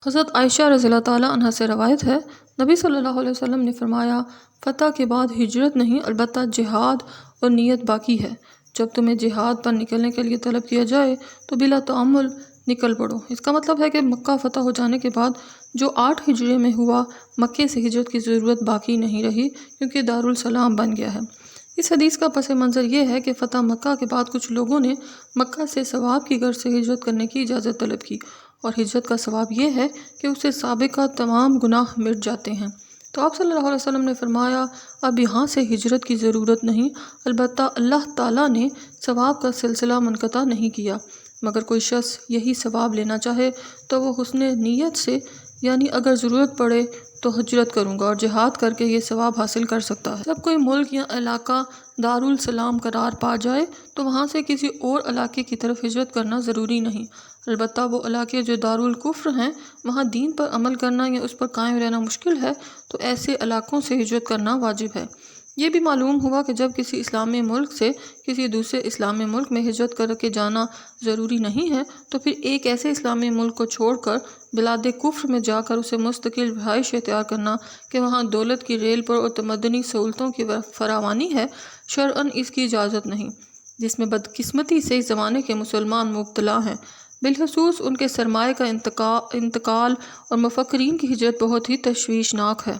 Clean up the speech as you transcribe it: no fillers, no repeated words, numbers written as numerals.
حضرت عائشہ رضی اللہ تعالیٰ عنہ سے روایت ہے، نبی صلی اللہ علیہ وسلم نے فرمایا، فتح کے بعد ہجرت نہیں البتہ جہاد اور نیت باقی ہے۔ جب تمہیں جہاد پر نکلنے کے لیے طلب کیا جائے تو بلا تعمل نکل پڑو۔ اس کا مطلب ہے کہ مکہ فتح ہو جانے کے بعد جو 8 ہجری میں ہوا، مکے سے ہجرت کی ضرورت باقی نہیں رہی کیونکہ دارالسلام بن گیا ہے۔ اس حدیث کا پس منظر یہ ہے کہ فتح مکہ کے بعد کچھ لوگوں نے مکہ سے ثواب کی غرض سے ہجرت کرنے کی اجازت طلب کی، اور ہجرت کا ثواب یہ ہے کہ اس سے سابقہ تمام گناہ مٹ جاتے ہیں۔ تو آپ صلی اللہ علیہ وسلم نے فرمایا، اب یہاں سے ہجرت کی ضرورت نہیں، البتہ اللہ تعالیٰ نے ثواب کا سلسلہ منقطع نہیں کیا، مگر کوئی شخص یہی ثواب لینا چاہے تو وہ حسن نیت سے، یعنی اگر ضرورت پڑے تو ہجرت کروں گا، اور جہاد کر کے یہ ثواب حاصل کر سکتا ہے۔ جب کوئی ملک یا علاقہ دارالسلام قرار پا جائے تو وہاں سے کسی اور علاقے کی طرف ہجرت کرنا ضروری نہیں، البتہ وہ علاقے جو دارالکفر ہیں، وہاں دین پر عمل کرنا یا اس پر قائم رہنا مشکل ہے، تو ایسے علاقوں سے ہجرت کرنا واجب ہے۔ یہ بھی معلوم ہوا کہ جب کسی اسلامی ملک سے کسی دوسرے اسلامی ملک میں ہجرت کر کے جانا ضروری نہیں ہے، تو پھر ایک ایسے اسلامی ملک کو چھوڑ کر بلاد کفر میں جا کر اسے مستقل رہائش اختیار کرنا کہ وہاں دولت کی ریل پر اور تمدنی سہولتوں کی فراوانی ہے، شرعاً اس کی اجازت نہیں، جس میں بدقسمتی سے اس زمانے کے مسلمان مبتلا ہیں۔ بالخصوص ان کے سرمایہ کا انتقال اور مفکرین کی ہجرت بہت ہی تشویشناک ہے۔